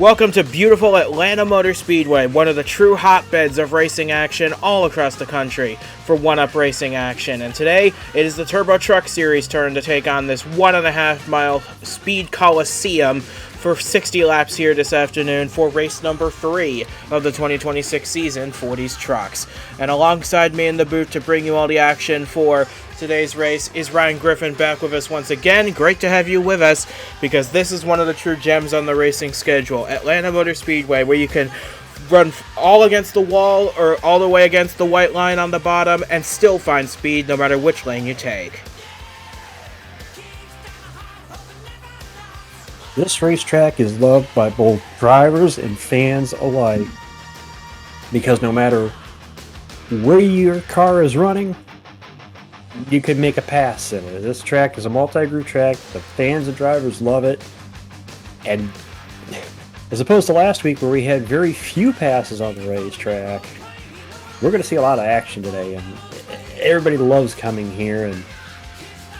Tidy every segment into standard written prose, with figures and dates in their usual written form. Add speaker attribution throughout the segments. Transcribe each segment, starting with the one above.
Speaker 1: Welcome to beautiful Atlanta Motor Speedway, one of the true hotbeds of racing action all across the country for one-up racing action. And today, it is the Turbo Truck Series turn to take on this 1.5 mile speed coliseum for 60 laps here this afternoon for race number 3 of the 2026 season, 40s Trucks. And alongside me in the booth to bring you all the action for today's race is Ryan Griffin, back with us once again. Great to have you with us, because this is one of the true gems on the racing schedule, Atlanta Motor Speedway, where you can run all against the wall or all the way against the white line on the bottom and still find speed no matter which lane you take.
Speaker 2: This racetrack is loved by both drivers and fans alike, because no matter where your car is running, you could make a pass in it. This track is a multi-group track. The fans and drivers love it. And as opposed to last week where we had very few passes on the racetrack, we're going to see a lot of action today. And everybody loves coming here, and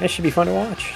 Speaker 2: it should be fun to watch.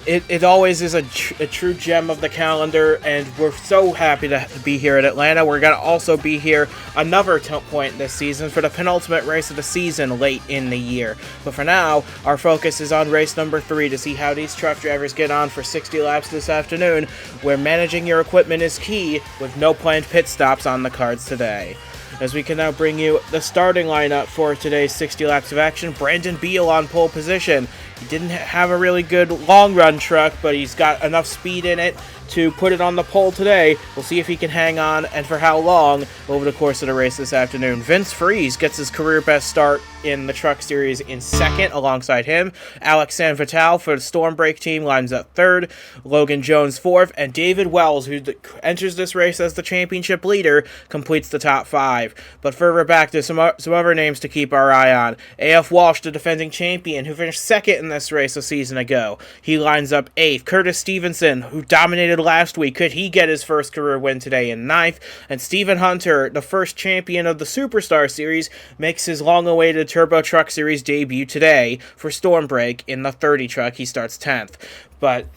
Speaker 1: It always is a true gem of the calendar, and we're so happy to be here at Atlanta. We're going to also be here another point this season for the penultimate race of the season late in the year. But for now, our focus is on race number 3 to see how these truck drivers get on for 60 laps this afternoon, where managing your equipment is key with no planned pit stops on the cards today. As we can now bring you the starting lineup for today's 60 laps of action. Brandon Beal on pole position. He didn't have a really good long-run truck, but he's got enough speed in it to put it on the pole today. We'll see if he can hang on and for how long over the course of the race this afternoon. Vince Freeze gets his career best start in the Truck Series in second alongside him. Alex Sanvital for the Storm Brake team lines up third. Logan Jones fourth. And David Wells, who enters this race as the championship leader, completes the top 5. But further back, there's some other names to keep our eye on. AF Walsh, the defending champion, who finished second in this race a season ago. He lines up 8th. Curtis Stevenson, who dominated last week, could he get his first career win today, in 9th? And Stephen Hunter, the first champion of the Superstar Series, makes his long-awaited Turbo Truck Series debut today for Storm Brake in the 30 truck. He starts 10th. But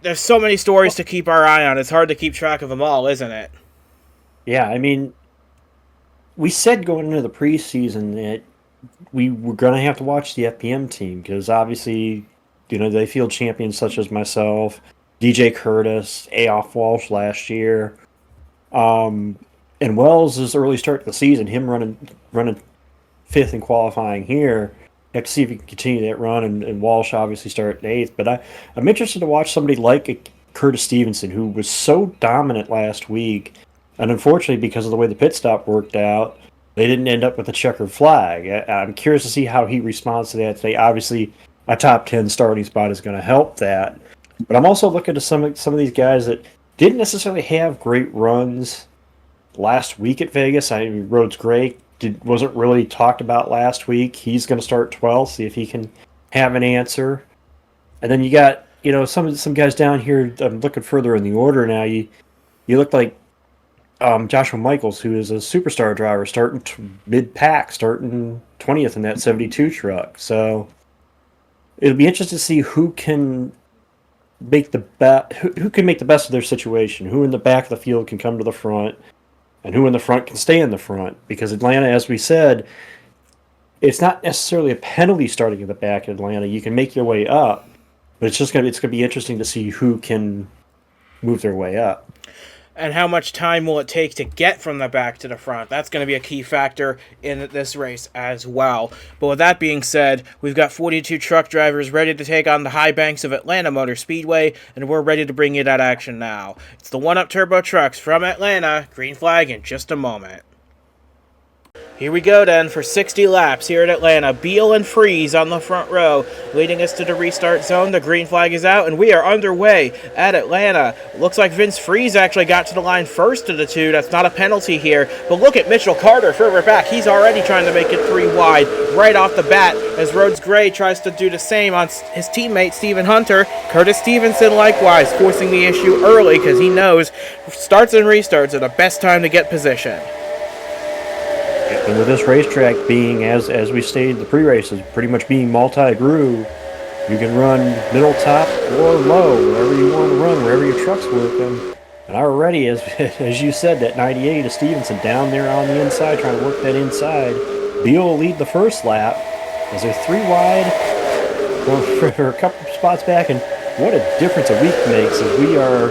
Speaker 1: there's so many stories to keep our eye on. It's hard to keep track of them all, isn't it?
Speaker 2: Yeah, I mean, we said going into the preseason that we were going to have to watch the FPM team, because obviously, you know, they field champions such as myself, DJ Curtis, AF Walsh last year, and Wells' early start to the season, him running 5th in qualifying here. You have to see if he can continue that run, and Walsh obviously started 8th. But I'm interested to watch somebody like Curtis Stevenson, who was so dominant last week, and unfortunately, because of the way the pit stop worked out, they didn't end up with a checkered flag. I'm curious to see how he responds to that today. Obviously, a top 10 starting spot is going to help that. But I'm also looking to some of these guys that didn't necessarily have great runs last week at Vegas. I mean, Rhodes Gray wasn't really talked about last week. He's going to start 12th, see if he can have an answer. And then you got, you know, some guys down here. I'm looking further in the order now. You look like Joshua Michaels, who is a superstar driver, starting mid-pack, starting 20th in that 72 truck. So it'll be interesting to see who can make the best of their situation, who in the back of the field can come to the front, and who in the front can stay in the front. Because Atlanta, as we said, it's not necessarily a penalty starting in the back of Atlanta. You can make your way up, but it's going to be interesting to see who can move their way up.
Speaker 1: And how much time will it take to get from the back to the front? That's going to be a key factor in this race as well. But with that being said, we've got 42 truck drivers ready to take on the high banks of Atlanta Motor Speedway, and we're ready to bring you that action now. It's the one-up Turbo Trucks from Atlanta. Green flag in just a moment. Here we go then for 60 laps here at Atlanta. Beal and Freeze on the front row, leading us to the restart zone. The green flag is out, and we are underway at Atlanta. Looks like Vince Freeze actually got to the line first of the two. That's not a penalty here. But look at Mitchell Carter further back. He's already trying to make it 3 wide right off the bat as Rhodes Gray tries to do the same on his teammate Stephen Hunter. Curtis Stevenson likewise forcing the issue early because he knows starts and restarts are the best time to get position.
Speaker 2: And with this racetrack being, as we stated, the pre-races, pretty much being multi-groove, you can run middle, top, or low, wherever you want to run, wherever your truck's working. And already, as you said, that 98 of Stevenson down there on the inside, trying to work that inside. Beal will lead the first lap as they're 3 wide for a couple spots back. And what a difference a week makes as we are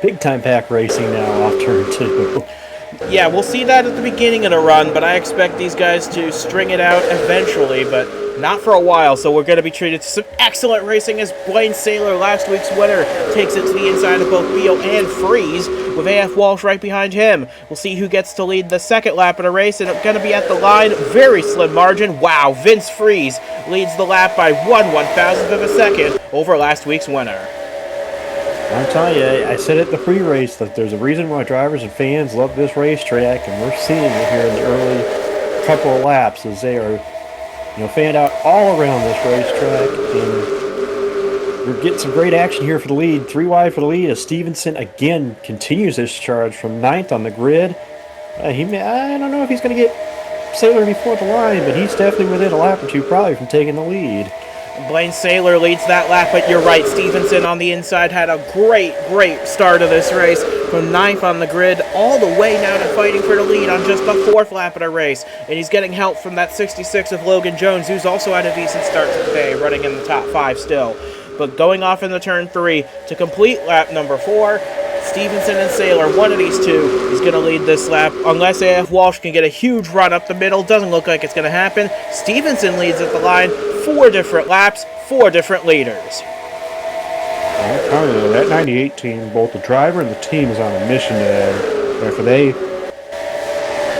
Speaker 2: big-time pack racing now off turn 2.
Speaker 1: Yeah, we'll see that at the beginning of the run, but I expect these guys to string it out eventually, but not for a while, so we're going to be treated to some excellent racing as Blaine Saylor, last week's winner, takes it to the inside of both Beal and Freeze, with AF Walsh right behind him. We'll see who gets to lead the second lap of the race, and it's going to be at the line, very slim margin. Wow, Vince Freeze leads the lap by 1/1000th of a second over last week's winner.
Speaker 2: I'm telling you, I said at the pre-race that there's a reason why drivers and fans love this racetrack, and we're seeing it here in the early couple of laps as they are, fanned out all around this racetrack, and we're getting some great action here for the lead. 3 wide for the lead as Stevenson again continues his charge from 9th on the grid. I don't know if he's going to get Saylor before the line, but he's definitely within a lap or two probably from taking the lead.
Speaker 1: Blaine Saylor leads that lap, but you're right, Stevenson on the inside had a great start of this race, from 9th on the grid all the way now to fighting for the lead on just the 4th lap of the race, and he's getting help from that 66 of Logan Jones, who's also had a decent start to the day, running in the top 5 still. But going off into turn 3 to complete lap number 4, Stevenson and Saylor, one of these two, is going to lead this lap. Unless AF Walsh can get a huge run up the middle, doesn't look like it's going to happen. Stevenson leads at the line, 4 different laps, 4 different leaders.
Speaker 2: I'm telling you, that 98 team, both the driver and the team is on a mission today. Therefore, they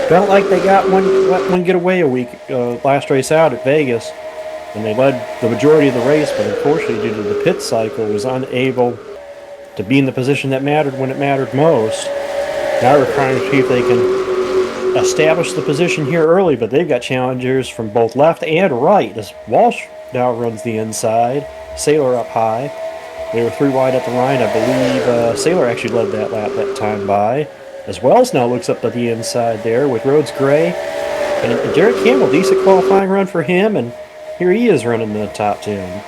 Speaker 2: felt like they got one getaway a week, last race out at Vegas, and they led the majority of the race, but unfortunately, due to the pit cycle, was unable to be in the position that mattered when it mattered most. Now we're trying to see if they can establish the position here early, but they've got challengers from both left and right as Walsh now runs the inside. Saylor up high. They were 3 wide at the line. I believe Saylor actually led that lap that time by. As Wells now looks up to the inside there with Rhodes Gray. And Derek Campbell, decent qualifying run for him, and here he is running the top 10.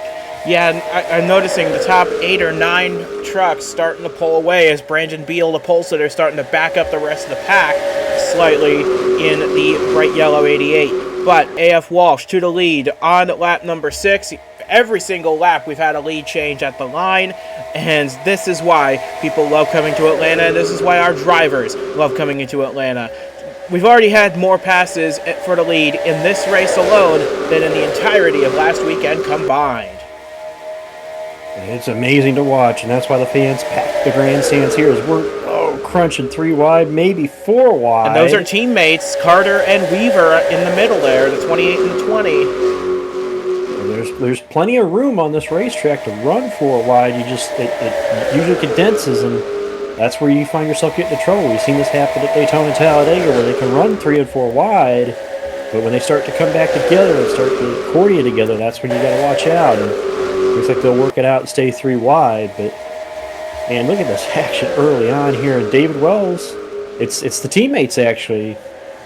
Speaker 1: Yeah, I'm noticing the top 8 or 9 trucks starting to pull away as Brandon Beal, the pole sitter, starting to back up the rest of the pack slightly in the bright yellow 88. But AF Walsh to the lead on lap number 6. Every single lap we've had a lead change at the line, and this is why people love coming to Atlanta, and this is why our drivers love coming into Atlanta. We've already had more passes for the lead in this race alone than in the entirety of last weekend combined.
Speaker 2: It's amazing to watch, and that's why the fans pack the grandstands here as we're crunching 3 wide, maybe 4 wide.
Speaker 1: And those are teammates, Carter and Weaver in the middle there, the 28 and the 20.
Speaker 2: There's plenty of room on this racetrack to run 4 wide. It usually condenses, and that's where you find yourself getting into trouble. We've seen this happen at Daytona and Talladega where they can run 3 and 4 wide, but when they start to come back together and start to accordion together, that's when you got to watch out. And looks like they'll work it out and stay 3 wide, but man, look at this action early on here. And David Wells, it's the teammates actually.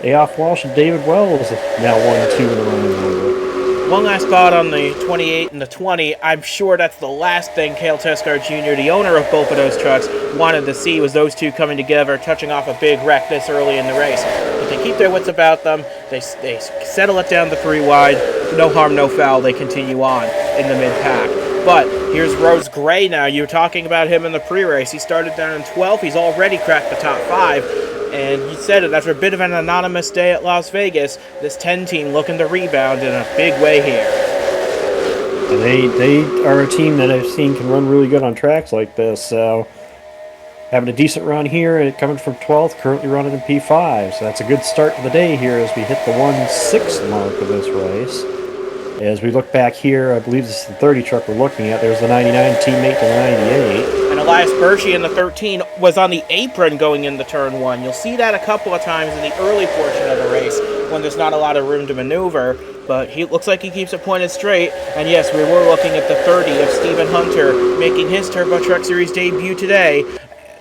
Speaker 2: AF Walsh and David Wells have now 1-2 in a row.
Speaker 1: One last thought on the 28 and the 20. I'm sure that's the last thing Cale Tescar Jr., the owner of both of those trucks, wanted to see was those two coming together, touching off a big wreck this early in the race. But they keep their wits about them. They settle it down to 3 wide. No harm, no foul. They continue on in the mid-pack. But here's Rhodes Gray now. You were talking about him in the pre-race. He started down in 12th. He's already cracked the top 5. And you said it, after a bit of an anonymous day at Las Vegas, this 10 team looking to rebound in a big way here.
Speaker 2: And they are a team that I've seen can run really good on tracks like this. So having a decent run here and coming from 12th, currently running in P5. So that's a good start to the day here as we hit the 1/6 mark of this race. As we look back here, I believe this is the 30 truck we're looking at. There's the 99 teammate to the 98.
Speaker 1: And Elias Bershey in the 13 was on the apron going into turn 1. You'll see that a couple of times in the early portion of the race when there's not a lot of room to maneuver. But he looks like he keeps it pointed straight. And yes, we were looking at the 30 of Stephen Hunter making his Turbo Truck Series debut today.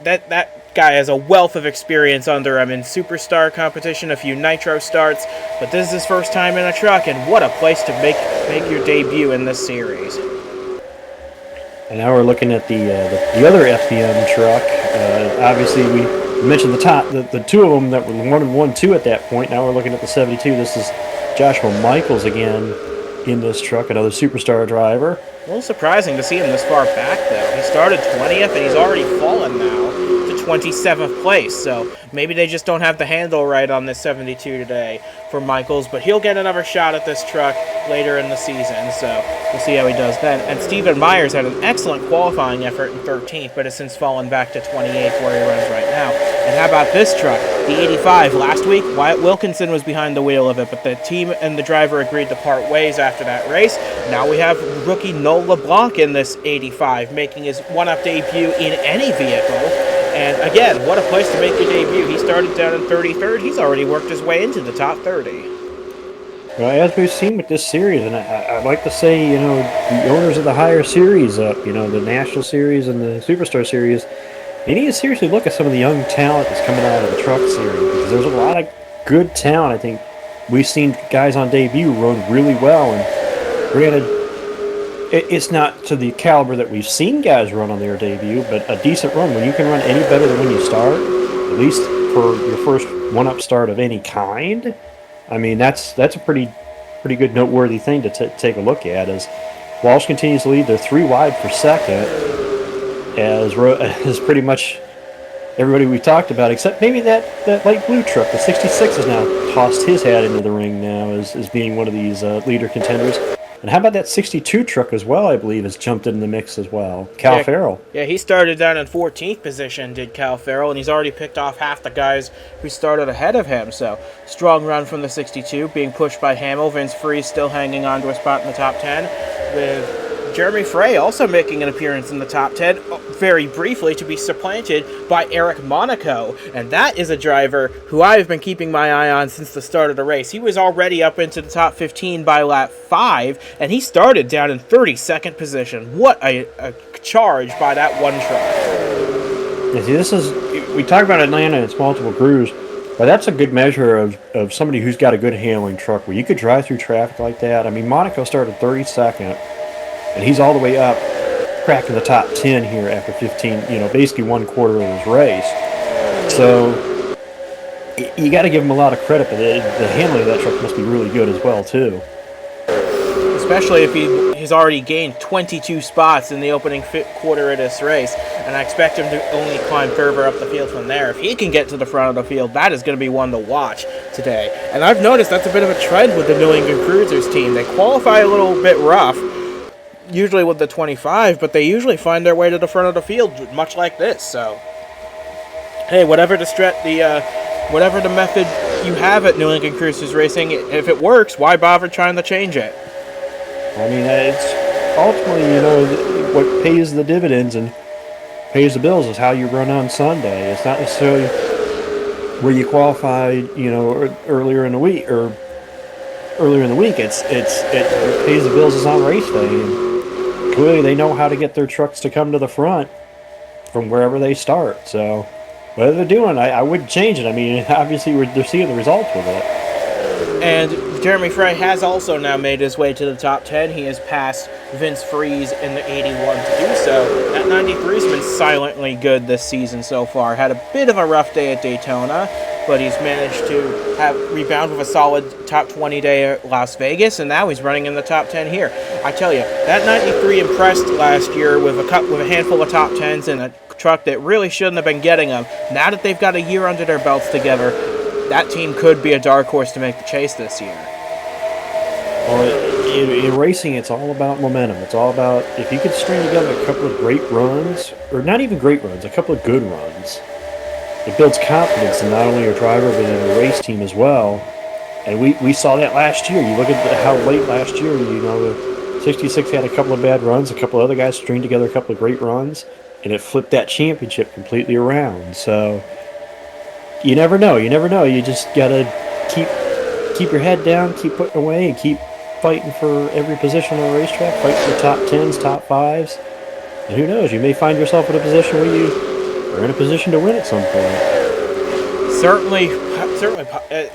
Speaker 1: That guy has a wealth of experience under him in Superstar competition, a few Nitro starts, but this is his first time in a truck, and what a place to make your debut in this series.
Speaker 2: And now we're looking at the other FBM truck, Obviously, we mentioned the two of them that were 1-1-2 at that point. Now we're looking at the 72. This is Joshua Michaels again in this truck, another superstar driver.
Speaker 1: A little surprising to see him this far back, though. He started 20th, and he's already fallen now to 27th place. So maybe they just don't have the handle right on this 72 today for Michaels, but he'll get another shot at this truck later in the season, so we'll see how he does then. And Stephen Myers had an excellent qualifying effort in 13th, but has since fallen back to 28th where he runs right now. And how about this truck, the 85? Last week, Wyatt Wilkinson was behind the wheel of it, but the team and the driver agreed to part ways after that race. Now we have rookie Noel LeBlanc in this 85, making his one-up debut in any vehicle. And again, what a place to make your debut. He started down in 33rd. He's already worked his way into the top 30.
Speaker 2: Well, as we've seen with this series, and I'd like to say, the owners of the higher series up, the National Series and the Superstar Series, they need to seriously look at some of the young talent that's coming out of the Truck Series, because there's a lot of good talent. I think we've seen guys on debut run really well, and granted, it's not to the caliber that we've seen guys run on their debut, but a decent run. When you can run any better than when you start, at least for your first one-up start of any kind, I mean, that's a pretty good noteworthy thing to take a look at. As Walsh continues to lead, they're 3 wide for second, as pretty much everybody we talked about, except maybe that light blue truck, the 66, has now tossed his hat into the ring now as being one of these leader contenders. And how about that 62 truck as well, I believe, has jumped in the mix as well. Cal Farrell.
Speaker 1: Yeah, he started down in 14th position, did Cal Farrell, and he's already picked off half the guys who started ahead of him. So, strong run from the 62, being pushed by Hamill. Vince Freeze still hanging on to a spot in the top 10, with Jeremy Frey also making an appearance in the top 10, very briefly, to be supplanted by Eric Monaco. And that is a driver who I've been keeping my eye on since the start of the race. He was already up into the top 15 by lap 5, and he started down in 32nd position. What a charge by that one truck.
Speaker 2: Yeah, see, we talk about Atlanta and its multiple crews, but that's a good measure of somebody who's got a good handling truck, where you could drive through traffic like that. I mean, Monaco started 32nd. And he's all the way up, cracking the top 10 here after 15, basically 1/4 of his race. So you got to give him a lot of credit, but the handling of that truck must be really good as well, too.
Speaker 1: Especially if he's already gained 22 spots in the opening quarter of this race, and I expect him to only climb further up the field from there. If he can get to the front of the field, that is going to be one to watch today. And I've noticed that's a bit of a trend with the New England Cruisers team. They qualify a little bit rough, usually with the 25, but they usually find their way to the front of the field, much like this. So, hey, whatever the method you have at New England Cruisers Racing, if it works, why bother trying to change it?
Speaker 2: I mean, it's ultimately, what pays the dividends and pays the bills is how you run on Sunday. It's not necessarily where you qualified, earlier in the week. It pays the bills is on race day. And clearly, they know how to get their trucks to come to the front from wherever they start. So, whatever they're doing, I wouldn't change it. I mean, obviously, they're seeing the results with it.
Speaker 1: And Jeremy Frey has also now made his way to the top 10. He has passed Vince Freeze in the 81 to do so. That 93's been silently good this season so far. Had a bit of a rough day at Daytona, but he's managed to rebound with a solid top 20 day at Las Vegas, and now he's running in the top 10 here. I tell you, that 93 impressed last year with a handful of top 10s and a truck that really shouldn't have been getting them. Now that they've got a year under their belts together, that team could be a dark horse to make the chase this year.
Speaker 2: Well, in racing, it's all about momentum. It's all about, if you could string together a couple of great runs, or not even great runs, a couple of good runs, it builds confidence in not only your driver, but in the race team as well. And we saw that last year. You look at how late last year, the 66 had a couple of bad runs, a couple of other guys stringed together a couple of great runs, and it flipped that championship completely around. So you never know. You just got to keep your head down, keep putting away, and keep fighting for every position on the racetrack, fight for the top 10s, top 5s. And who knows, you may find yourself in a position where you are in a position to win at some point.
Speaker 1: Certainly,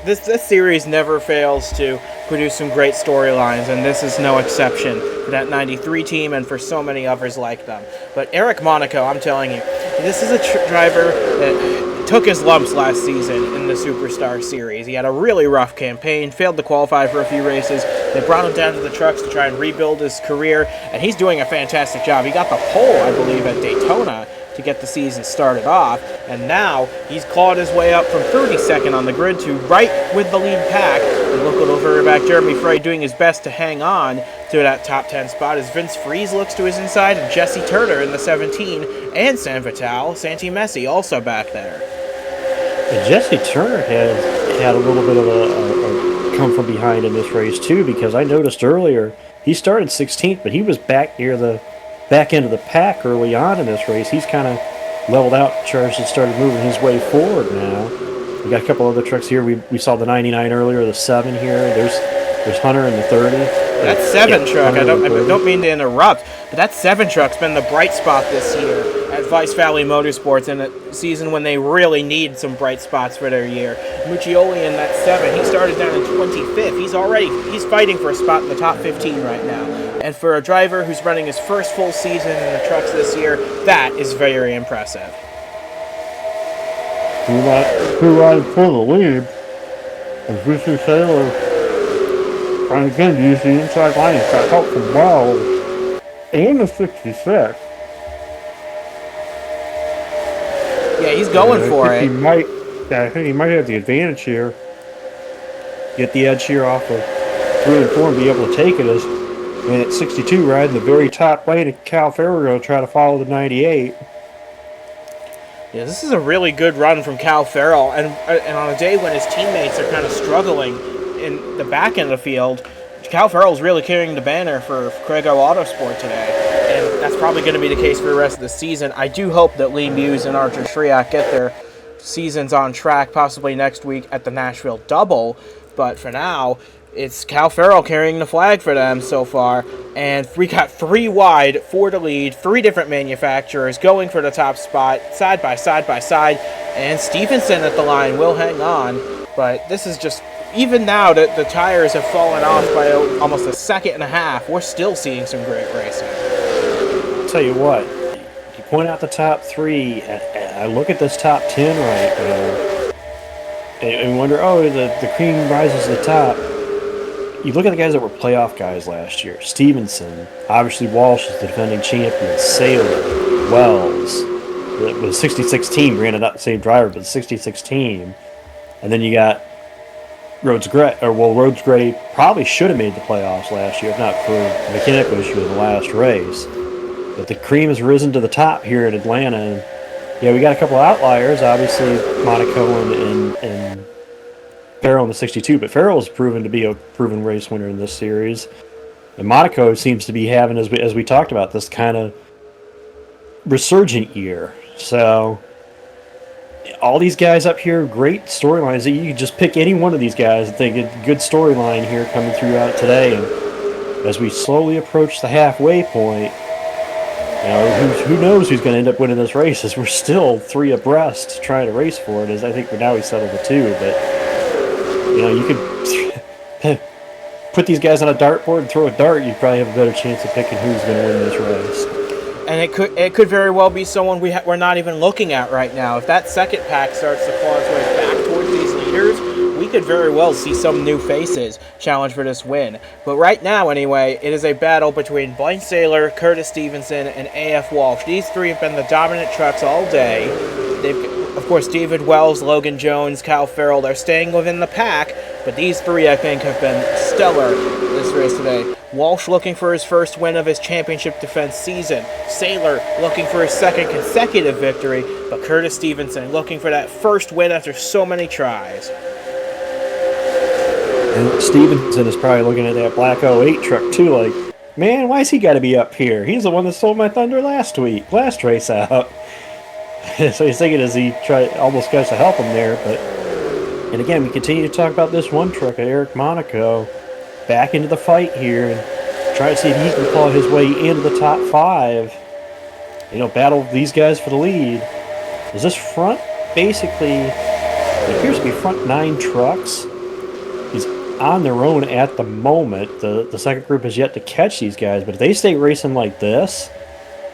Speaker 1: this series never fails to produce some great storylines, and this is no exception for that 93 team and for so many others like them. But Eric Monaco, I'm telling you, This is a driver that took his lumps last season in the Superstar Series. He had a really rough campaign, failed to qualify for a few races. They brought him down to the trucks to try and rebuild his career, and he's doing a fantastic job. He got the pole, I believe, at Daytona to get the season started off, and now he's clawed his way up from 32nd on the grid to right with the lead pack. And look over back, Jeremy Frey doing his best to hang on to that top 10 spot as Vince Freeze looks to his inside, and Jesse Turner in the 17, and San Vital, Santi Messi also back there.
Speaker 2: And Jesse Turner has had a little bit of a come from behind in this race too, because I noticed earlier he started 16th, but he was back near the back end of the pack early on in this race. He's kind of leveled out, charged, and started moving his way forward now. We got a couple other trucks here. We saw the 99 earlier, the 7 here. There's Hunter in the 30.
Speaker 1: That 7 truck, I don't mean to interrupt, but that 7 truck's been the bright spot this year at Vice Valley Motorsports in a season when they really need some bright spots for their year. Muccioli in that 7, he started down in 25th. He's fighting for a spot in the top 15 right now. And for a driver who's running his first full season in the trucks this year, that is very impressive.
Speaker 3: Who riding for the lead is Blaine Saylor. Trying again to use the inside line. He's got help from Wells and the 66.
Speaker 1: Yeah, he's going for it.
Speaker 3: I think he might have the advantage here. Get the edge here off of 3 and 4 and be able to take it as at 62 riding the very top lane, and Cal Farrell going to try to follow the 98.
Speaker 1: Yeah, this is a really good run from Cal Farrell, and on a day when his teammates are kind of struggling in the back end of the field, Cal Farrell's really carrying the banner for Craigo Autosport today, and that's probably going to be the case for the rest of the season. I do hope that Lee Muse and Archer Shriak get their seasons on track, possibly next week at the Nashville Double, but for now, it's Cal Farrell carrying the flag for them so far, and we got 3 wide for the lead, 3 different manufacturers going for the top spot, side by side by side, and Stevenson at the line will hang on, but this is just, even now that the tires have fallen off by almost a second and a half, we're still seeing some great racing.
Speaker 2: I'll tell you what, you point out the top 3, and I look at this top 10 right now, and wonder, the cream rises to the top. You look at the guys that were playoff guys last year. Stevenson, obviously Walsh is the defending champion. Saylor, Wells, with a 66 team, granted not the same driver, but the 66 team. And then you got Rhodes Gray probably should have made the playoffs last year, if not for a mechanical issue in the last race. But the cream has risen to the top here in Atlanta. And, yeah, we got a couple outliers, obviously Monaco and Farrell in the 62, but Farrell has proven to be a proven race winner in this series. And Monaco seems to be having, as we talked about, this kind of resurgent year. So all these guys up here, great storylines. You can just pick any one of these guys and think a good storyline here coming throughout today. And as we slowly approach the halfway point, who knows who's going to end up winning this race, as we're still 3 abreast trying to race for it. As I think now we settled the 2, but you could put these guys on a dartboard and throw a dart, you probably have a better chance of picking who's going to win this race.
Speaker 1: And it could very well be someone we're not even looking at right now. If that second pack starts to claw its way back towards these leaders, we could very well see some new faces challenge for this win. But right now, anyway, it is a battle between Blaine Saylor, Curtis Stevenson, and AF Walsh. These 3 have been the dominant trucks all day. Of course, David Wells, Logan Jones, Cal Farrell, they're staying within the pack, but these 3, I think, have been stellar this race today. Walsh looking for his first win of his championship defense season. Saylor looking for his 2nd consecutive victory, but Curtis Stevenson looking for that first win after so many tries.
Speaker 2: And Stevenson is probably looking at that black 08 truck too, like, man, why's he got to be up here? He's the one that stole my thunder last race out. So he's thinking as he almost tries to help him there. But, and again, we continue to talk about this one truck, Eric Monaco, back into the fight here and try to see if he can claw his way into the top 5. Battle these guys for the lead. Is this front basically, it appears to be front 9 trucks. He's on their own at the moment. The second group has yet to catch these guys, but if they stay racing like this,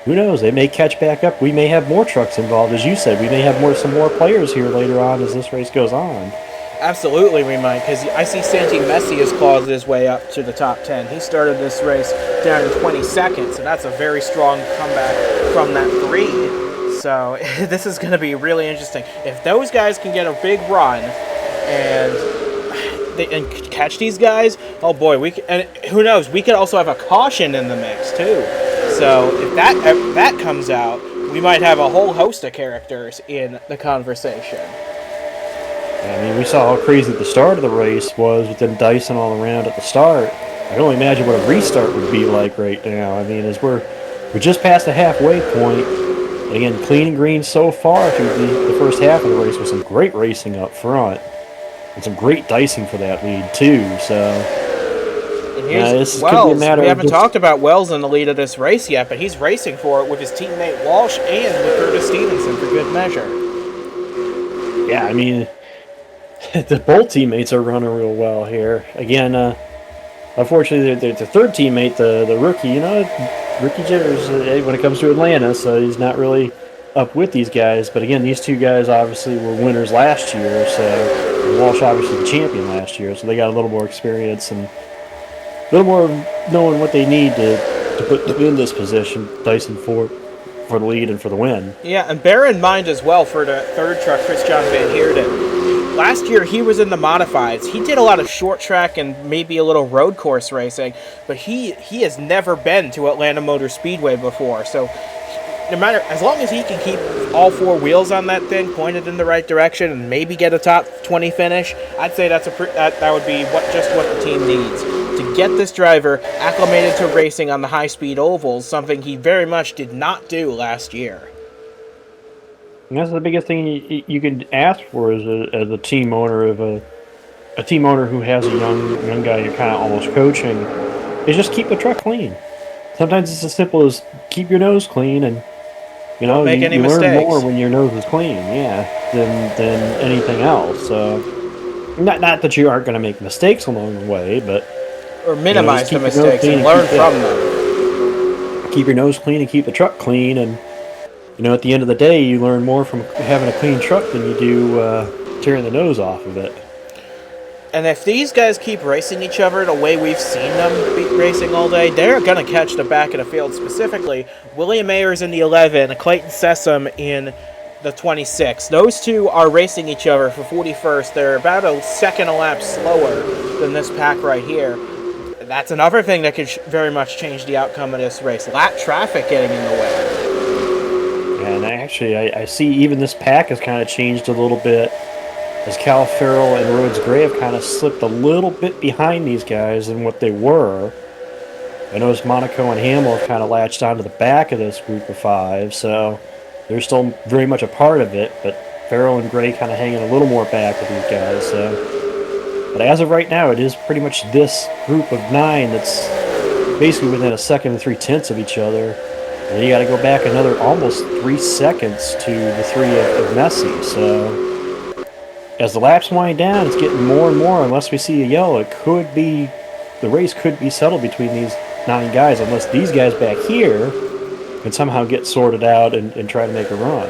Speaker 2: who knows? They may catch back up. We may have more trucks involved, as you said. We may have some more players here later on as this race goes on.
Speaker 1: Absolutely, we might, because I see Santi Messi has clawed his way up to the top 10. He started this race down in 22nd, so that's a very strong comeback from that 3. So this is going to be really interesting. If those guys can get a big run and catch these guys, oh boy, and who knows? We could also have a caution in the mix too. So if that comes out, we might have a whole host of characters in the conversation.
Speaker 2: I mean, we saw how crazy the start of the race was with them dicing all around at the start. I can only imagine what a restart would be like right now. I mean, as we're just past the halfway point. And again, clean and green so far through the first half of the race with some great racing up front. And some great dicing for that lead, too. So,
Speaker 1: and here's Wells. We haven't talked about Wells in the lead of this race yet, but he's racing for it with his teammate Walsh and with Curtis Stevenson for good measure.
Speaker 2: Yeah, I mean, both teammates are running real well here. Again, unfortunately, the third teammate, the rookie, rookie jitters when it comes to Atlanta, so he's not really up with these guys. But again, these two guys obviously were winners last year, so Walsh obviously the champion last year, so they got a little more experience and a little more knowing what they need to put them in this position, dicing for the lead and for the win.
Speaker 1: Yeah, and bear in mind as well for the third truck, Christian Van Heerden. Last year he was in the modifieds. He did a lot of short track and maybe a little road course racing, but he has never been to Atlanta Motor Speedway before. So no matter, as long as he can keep all 4 wheels on that thing pointed in the right direction and maybe get a top 20 finish, I'd say that would be just what the team needs to get this driver acclimated to racing on the high-speed ovals, something he very much did not do last year.
Speaker 2: And that's the biggest thing you can ask for as a team owner of a team owner who has a young guy you're kind of almost coaching, is just keep the truck clean. Sometimes it's as simple as keep your nose clean, and you learn more when your nose is clean, than anything else. So not that you aren't going to make mistakes along the way, but
Speaker 1: or minimize the mistakes and learn from them.
Speaker 2: Keep your nose clean and keep the truck clean, and at the end of the day, you learn more from having a clean truck than you do tearing the nose off of it.
Speaker 1: And if these guys keep racing each other the way we've seen them be racing all day, they're going to catch the back of the field. Specifically, William Ayers in the 11, Clayton Sessom in the 26. Those two are racing each other for 41st. They're about a second a lap slower than this pack right here. That's another thing that could very much change the outcome of this race. Lap traffic getting in the way.
Speaker 2: Yeah, and I see even this pack has kind of changed a little bit, as Cal Farrell and Rhodes Gray have kind of slipped a little bit behind these guys than what they were. I noticed Monaco and Hamill have kind of latched onto the back of this group of 5, so they're still very much a part of it, but Farrell and Gray kind of hanging a little more back with these guys. So, but as of right now, it is pretty much this group of 9 that's basically within a second and 3/10 of each other. And you got to go back another almost 3 seconds to the 3 of Messi. So as the laps wind down, it's getting more and more. Unless we see a yellow, the race could be settled between these 9 guys, unless these guys back here can somehow get sorted out and try to make a run.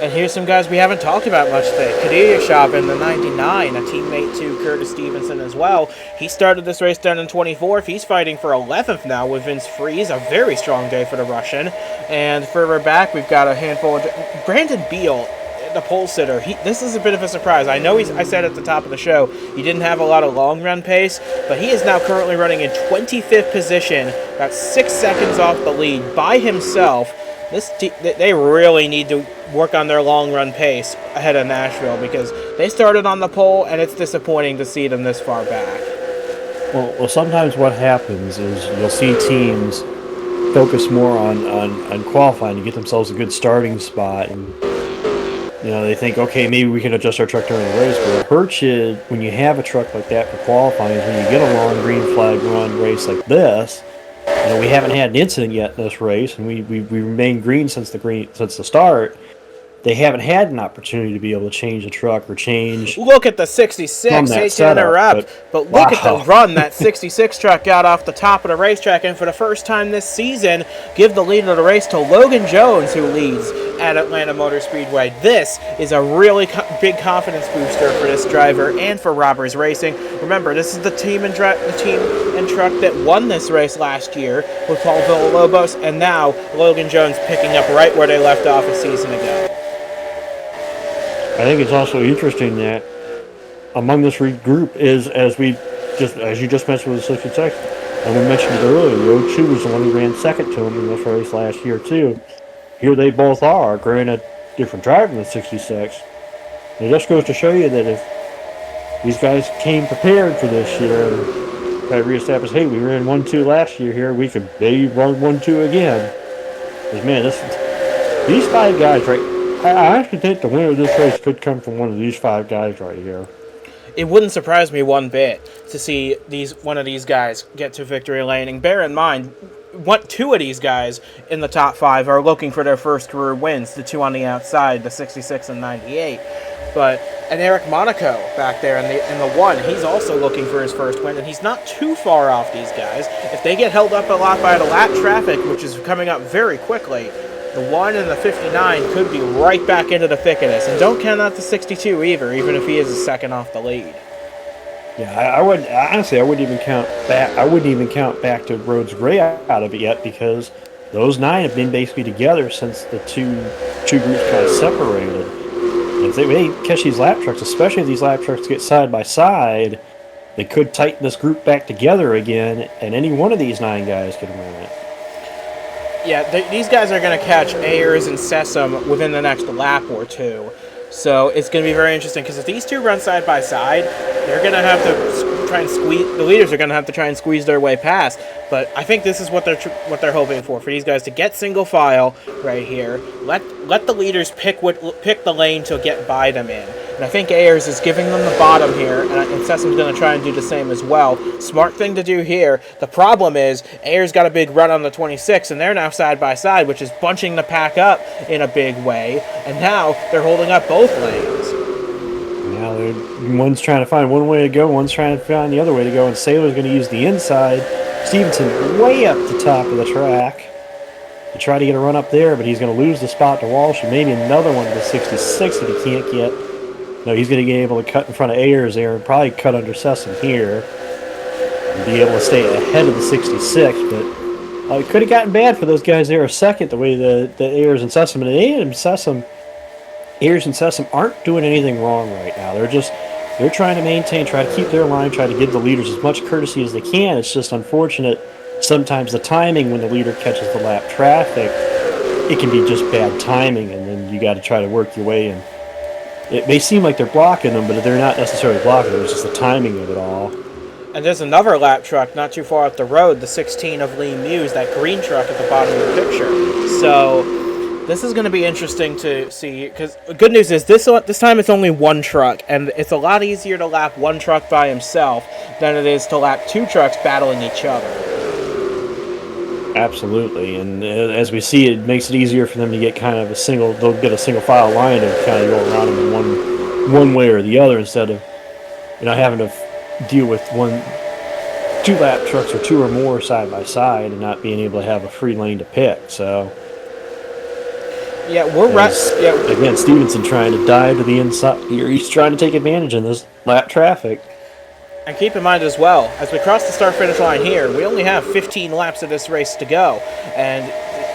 Speaker 1: And here's some guys we haven't talked about much today. Kadirashov in the 99, a teammate to Curtis Stevenson as well. He started this race down in 24th. He's fighting for 11th now with Vince Freeze. A very strong day for the Russian. And further back, we've got a handful of... Brandon Beal, the pole sitter. This is a bit of a surprise. I know I said at the top of the show he didn't have a lot of long run pace, but he is now currently running in 25th position, about 6 seconds off the lead by himself. They really need to work on their long run pace ahead of Nashville, because they started on the pole and it's disappointing to see them this far back.
Speaker 2: Well, sometimes what happens is you'll see teams focus more on qualifying to get themselves a good starting spot, and they think, okay, maybe we can adjust our truck during the race. But what hurts you when you have a truck like that for qualifying is when you get a long green flag run race like this. We haven't had an incident yet in this race, and we remain green since the start. they haven't had an opportunity to be able to change the truck or change.
Speaker 1: Look at the 66. Hate to interrupt, but look at the run that 66 truck got off the top of the racetrack. And for the first time this season, give the lead of the race to Logan Jones, who leads at Atlanta Motor Speedway. This is a really big confidence booster for this driver and for Robbers Racing. Remember, this is the team and truck that won this race last year with Paul Villalobos, and now Logan Jones picking up right where they left off a season ago.
Speaker 3: I think it's also interesting that among this group is, as you just mentioned with the 66, and we mentioned it earlier, the 02 was the one who ran second to him in this race last year too. Here they both are, granted different driver than the 66. It just goes to show you that if these guys came prepared for this year and try to reestablish, hey, we ran 1-2 last year here, we could maybe run 1-2 again. Because man, these 5 guys right. I actually think the winner of this race could come from one of these 5 guys right here.
Speaker 1: It wouldn't surprise me one bit to see one of these guys get to victory lane. And bear in mind, 2 of these guys in the top 5 are looking for their first career wins. The 2 on the outside, the 66 and 98. And Eric Monaco back there in the 1, he's also looking for his first win, and he's not too far off these guys. If they get held up a lot by the lap traffic, which is coming up very quickly, the 1 and the 59 could be right back into the thick of this. And don't count out the 62 either, even if he is a second off the lead.
Speaker 2: Yeah, I wouldn't even count back to Rhodes Gray out of it yet, because those 9 have been basically together since the two groups kind of separated. And if they catch these lap trucks, especially if these lap trucks get side by side, they could tighten this group back together again, and any one of these 9 guys could win it.
Speaker 1: Yeah, these guys are going to catch Ayers and Sessom within the next lap or 2. So it's going to be very interesting, because if these 2 run side by side, they're going to have to try and squeeze. The leaders are going to have to try and squeeze their way past. But I think this is what they're hoping for these guys to get single file right here. Let the leaders pick the lane to get by them in. And I think Ayers is giving them the bottom here, and Sessom's going to try and do the same as well. Smart thing to do here. The problem is Ayers got a big run on the 26, and they're now side by side, which is bunching the pack up in a big way. And now they're holding up both lanes.
Speaker 2: Now one's trying to find one way to go, one's trying to find the other way to go, and Saylor's going to use the inside. Stevenson way up the top of the track to try to get a run up there, but he's going to lose the spot to Walsh, and maybe another one to the 66 that he can't get. No, he's going to be able to cut in front of Ayers there and probably cut under Sessom here and be able to stay ahead of the 66. But it could have gotten bad for those guys there a second, the way the Ayers and Sessom. And Ayers and Sessom aren't doing anything wrong right now. They're trying to maintain, try to keep their line, try to give the leaders as much courtesy as they can. It's just unfortunate sometimes the timing when the leader catches the lap traffic, it can be just bad timing, and then you got to try to work your way in. It may seem like they're blocking them, but they're not necessarily blocking them. It's just the timing of it all.
Speaker 1: And there's another lap truck not too far up the road, the 16 of Lee Muse, that green truck at the bottom of the picture. So this is going to be interesting to see, because the good news is this time it's only 1 truck, and it's a lot easier to lap 1 truck by himself than it is to lap 2 trucks battling each other.
Speaker 2: Absolutely, and as we see, it makes it easier for them to get kind of they'll get a single file line and kind of go around them in one way or the other, instead of having to deal with 2 lap trucks or 2 or more side by side and not being able to have a free lane to pick. So
Speaker 1: yeah,
Speaker 2: again, Stevenson trying to dive to the inside here. He's trying to take advantage of this lap traffic.
Speaker 1: And keep in mind as well, as we cross the start-finish line here, we only have 15 laps of this race to go. And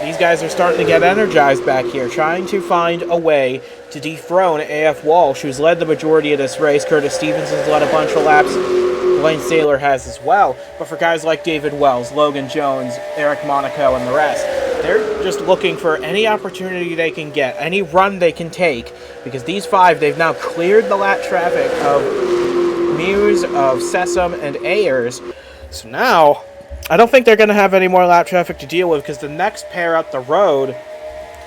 Speaker 1: these guys are starting to get energized back here, trying to find a way to dethrone AF Walsh, who's led the majority of this race. Curtis Stevenson's led a bunch of laps. Blaine Saylor has as well. But for guys like David Wells, Logan Jones, Eric Monaco, and the rest, they're just looking for any opportunity they can get, any run they can take, because these 5, they've now cleared the lap traffic of Muse, of Sessom, and Ayers. So now, I don't think they're going to have any more lap traffic to deal with, because the next pair up the road,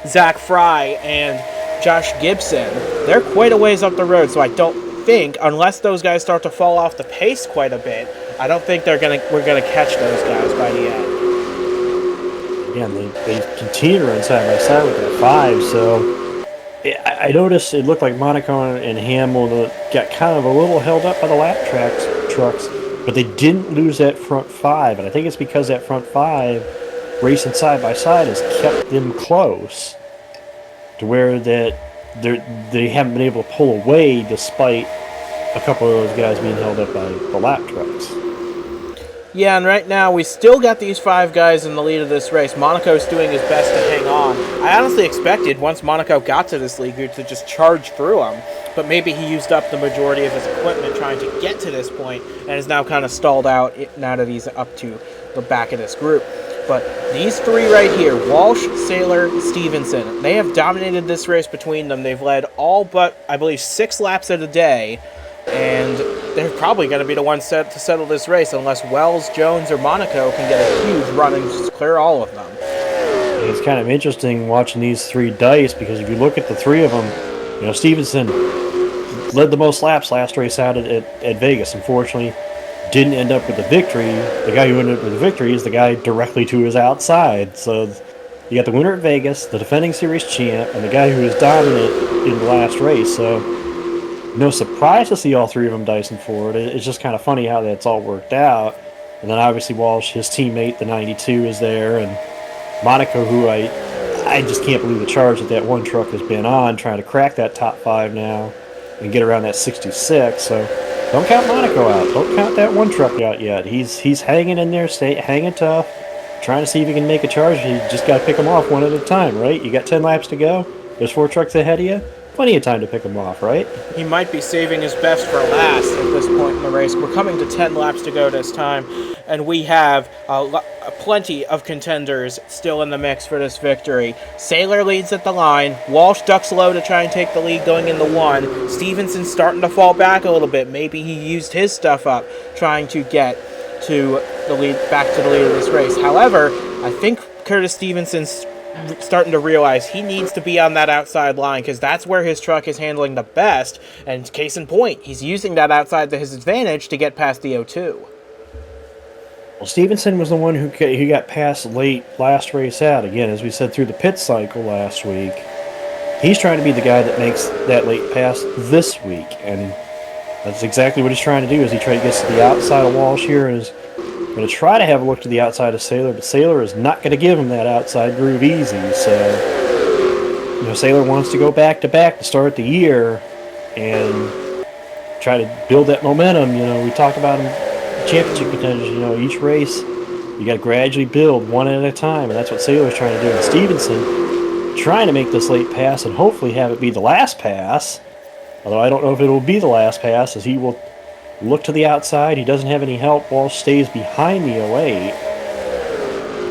Speaker 1: Zach Fry and Josh Gibson, they're quite a ways up the road, so I don't think, unless those guys start to fall off the pace quite a bit, I don't think we're going to catch those guys by the end.
Speaker 2: Again, they continue to run side by side with that 5, so I noticed it looked like Monaco and Hamill got kind of a little held up by the trucks, but they didn't lose that front five, and I think it's because that front five racing side by side has kept them close to where that they haven't been able to pull away despite a couple of those guys being held up by the lap trucks.
Speaker 1: Yeah, and right now we still got these 5 guys in the lead of this race. Monaco's doing his best to hang on. I honestly expected once Monaco got to this lead group to just charge through them, but maybe he used up the majority of his equipment trying to get to this point and is now kind of stalled out now that he's up to the back of this group. But these 3 right here, Walsh, Saylor, Stevenson, they have dominated this race between them. They've led all but, I believe, 6 laps of the day, and they're probably going to be the ones to settle this race unless Wells, Jones, or Monaco can get a huge run and just clear all of them.
Speaker 2: It's kind of interesting watching these 3 dice because if you look at the 3 of them, Stevenson led the most laps last race out at Vegas. Unfortunately, didn't end up with the victory. The guy who ended up with the victory is the guy directly to his outside. So you got the winner at Vegas, the defending series champ, and the guy who was dominant in the last race. So no surprise to see all 3 of them dicing forward. It's just kind of funny how that's all worked out. And then obviously Walsh, his teammate, the 92, is there, and Monaco, who I just can't believe the charge that one truck has been on, trying to crack that top 5 now and get around that 66. So don't count Monaco out. Don't count that one truck out yet. He's hanging in there, hanging tough, trying to see if he can make a charge. You just got to pick them off one at a time, right? You got 10 laps to go. There's 4 trucks ahead of you. Plenty of time to pick them off, right?
Speaker 1: He might be saving his best for last at this point in the race. We're coming to 10 laps to go this time, and we have plenty of contenders still in the mix for this victory. Saylor leads at the line. Walsh ducks low to try and take the lead going into 1. Stevenson's starting to fall back a little bit. Maybe he used his stuff up trying to get to the lead, back to the lead of this race. However, I think Curtis Stevenson's starting to realize he needs to be on that outside line because that's where his truck is handling the best, and case in point, he's using that outside to his advantage to get past the O2.
Speaker 2: Well, Stevenson was the one who got passed late last race out. Again, as we said through the pit cycle last week, he's trying to be the guy that makes that late pass this week, and that's exactly what he's trying to do. Is he try to get to the outside of Walsh here and is going to try to have a look to the outside of Saylor, but Saylor is not going to give him that outside groove easy. So, Saylor wants to go back-to-back to start the year and try to build that momentum. We talk about championship contenders, each race you got to gradually build one at a time, and that's what Saylor's trying to do. And Stevenson trying to make this late pass and hopefully have it be the last pass, although I don't know if it will be the last pass, as he will look to the outside. He doesn't have any help. Walsh stays behind the 08.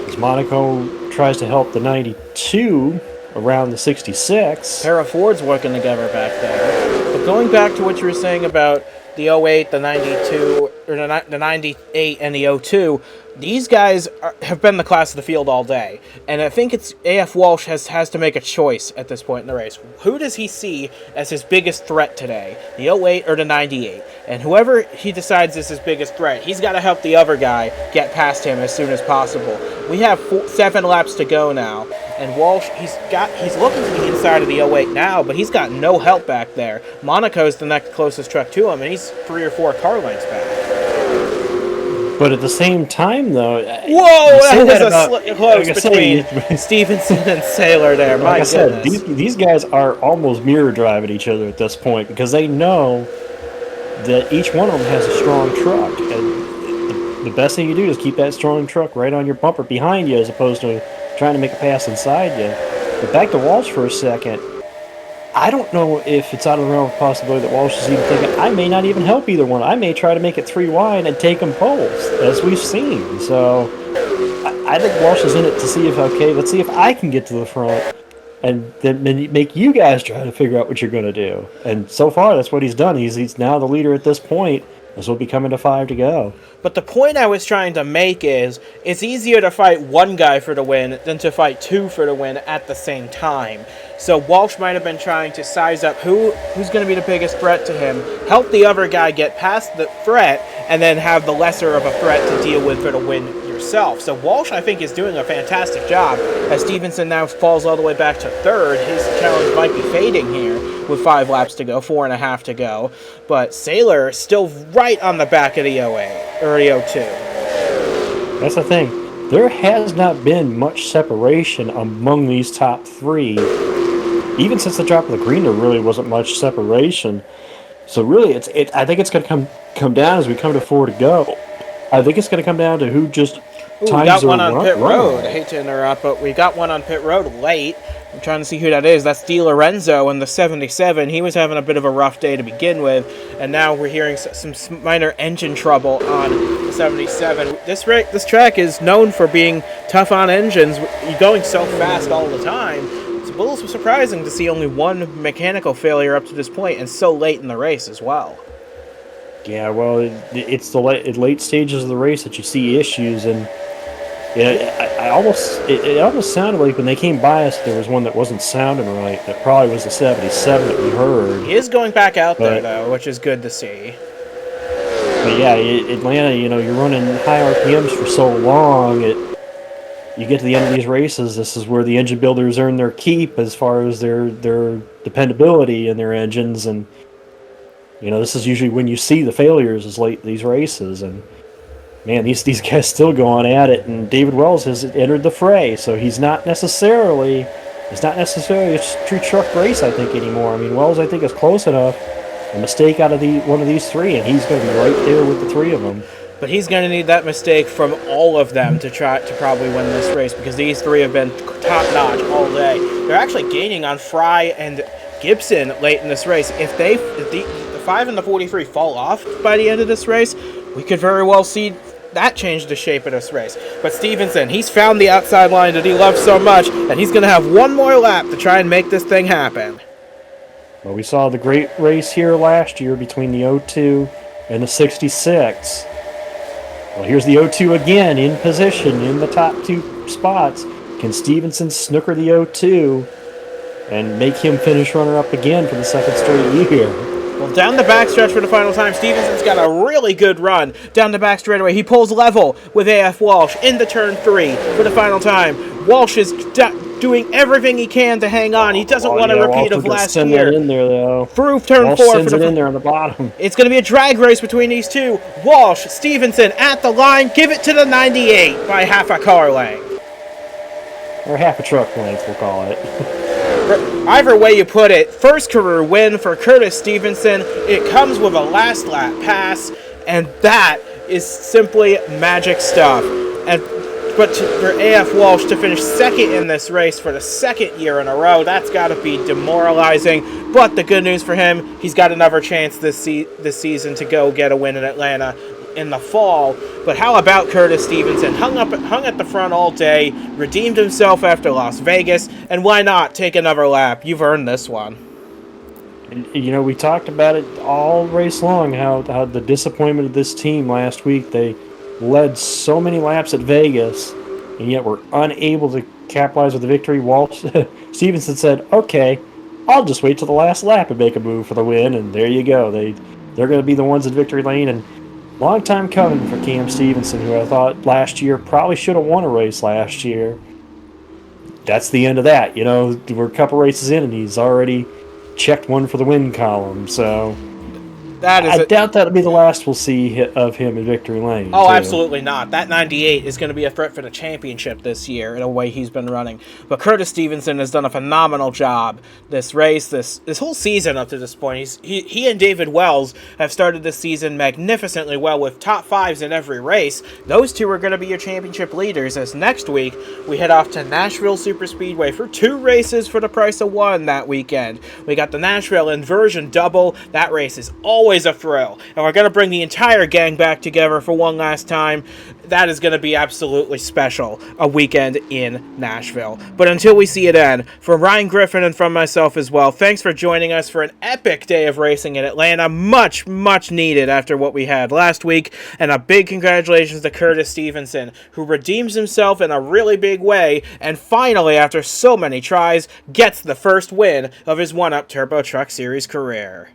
Speaker 2: As Monaco tries to help the 92 around the 66.
Speaker 1: Pair of Fords working together back there. But going back to what you were saying about the 08, the 92, or the 98 and the 02, these guys have been the class of the field all day. And I think it's AF Walsh has to make a choice at this point in the race. Who does he see as his biggest threat today? The 08 or the 98? And whoever he decides is his biggest threat, he's got to help the other guy get past him as soon as possible. We have 7 laps to go now. And Walsh, he's looking to the inside of the 08 now, but he's got no help back there. Monaco's the next closest truck to him, and he's 3 or 4 car lengths back.
Speaker 2: But at the same time, though...
Speaker 1: Whoa! That was close between Stevenson and Saylor there. My goodness.
Speaker 2: These guys are almost mirror driving each other at this point because they know that each one of them has a strong truck. And the best thing you do is keep that strong truck right on your bumper behind you as opposed to trying to make a pass inside you. But back to Walsh for a second. I don't know if it's out of the realm of possibility that Walsh is even thinking, I may not even help either one. I may try to make it 3 wide and take them both, as we've seen. So I think Walsh is in it to see if, okay, let's see if I can get to the front and then make you guys try to figure out what you're going to do. And so far, that's what he's done. He's now the leader at this point. This will be coming to 5 to go.
Speaker 1: But the point I was trying to make is, it's easier to fight one guy for the win than to fight 2 for the win at the same time. So Walsh might have been trying to size up who's going to be the biggest threat to him, help the other guy get past the threat, and then have the lesser of a threat to deal with for the win yourself. himself. So Walsh, I think, is doing a fantastic job. As Stevenson now falls all the way back to third, his challenge might be fading here with 5 laps to go, 4.5 to go. But Saylor is still right on the back of the 08, or the 02.
Speaker 2: That's the thing. There has not been much separation among these top 3. Even since the drop of the green, there really wasn't much separation. So really, I think it's going to come down as we come to 4 to go. I think it's going to come down to who just
Speaker 1: we got one on pit road. I hate to interrupt, but we got one on pit road late. I'm trying to see who that is. That's Di Lorenzo in the 77. He was having a bit of a rough day to begin with, and now we're hearing some minor engine trouble on the 77. This track is known for being tough on engines. You're going so fast all the time. It's a little surprising to see only one mechanical failure up to this point, and so late in the race as well.
Speaker 2: Yeah, well, it's the late stages of the race that you see issues, and it almost sounded like when they came by us, there was one that wasn't sounding right. That probably was the 77 that we heard.
Speaker 1: He is going back out there, though, which is good to see.
Speaker 2: But yeah, Atlanta, you're running high RPMs for so long, you get to the end of these races, this is where the engine builders earn their keep as far as their dependability in their engines, and this is usually when you see the failures is late these races, and man, these guys still going at it, and David Wells has entered the fray, so he's not necessarily a true truck race, I think, anymore. I mean, Wells, I think, is close enough. A mistake out of one of these 3, and he's going to be right there with the 3 of them.
Speaker 1: But he's going to need that mistake from all of them to try to probably win this race, because these 3 have been top-notch all day. They're actually gaining on Fry and Gibson late in this race. If the 5 and the 43 fall off by the end of this race, we could very well see that change the shape of this race. But Stevenson, he's found the outside line that he loves so much, and he's going to have one more lap to try and make this thing happen.
Speaker 2: Well, we saw the great race here last year between the 02 and the 66. Well, here's the 02 again in position in the top 2 spots. Can Stevenson snooker the 02 and make him finish runner-up again for the second straight year?
Speaker 1: Well, down the backstretch for the final time, Stevenson's got a really good run. Down the back straightaway, he pulls level with AF Walsh into turn 3 for the final time. Walsh is doing everything he can to hang on. He doesn't want a repeat of last year.
Speaker 2: Send it in there, though.
Speaker 1: Through turn
Speaker 2: Walsh
Speaker 1: 4
Speaker 2: sends it in there on the bottom.
Speaker 1: It's going to be a drag race between these 2. Walsh, Stevenson at the line. Give it to the 98 by half a car length.
Speaker 2: Or half a truck length, we'll call it.
Speaker 1: Either way you put it, first career win for Curtis Stevenson. It comes with a last lap pass, and that is simply magic stuff. But for AF Walsh to finish second in this race for the second year in a row, that's got to be demoralizing. But the good news for him, he's got another chance this season to go get a win in Atlanta in the fall. But how about Curtis Stevenson? Hung at the front all day, redeemed himself after Las Vegas, and why not take another lap? You've earned this one.
Speaker 2: We talked about it all race long, how the disappointment of this team last week. They led so many laps at Vegas, and yet were unable to capitalize with the victory. Stevenson said, okay, I'll just wait till the last lap and make a move for the win, and there you go. They're going to be the ones in victory lane, and long time coming for Cam Stevenson, who I thought last year probably should have won a race last year. That's the end of that. We're a couple races in, and he's already checked one for the win column, so I doubt that'll be the last we'll see of him in victory lane.
Speaker 1: Oh, too. Absolutely not. That 98 is going to be a threat for the championship this year in a way he's been running. But Curtis Stevenson has done a phenomenal job this race, this whole season up to this point. He and David Wells have started this season magnificently well with top 5s in every race. Those 2 are going to be your championship leaders, as next week we head off to Nashville Super Speedway for 2 races for the price of 1 that weekend. We got the Nashville Inversion Double. That race is always a thrill, and we're going to bring the entire gang back together for one last time. That is going to be absolutely special, a weekend in Nashville. But until we see it end, from Ryan Griffin and from myself as well, thanks for joining us for an epic day of racing in Atlanta. Much, much needed after what we had last week, and a big congratulations to Curtis Stevenson, who redeems himself in a really big way, and finally, after so many tries, gets the first win of his 1UP Turbo Truck Series career.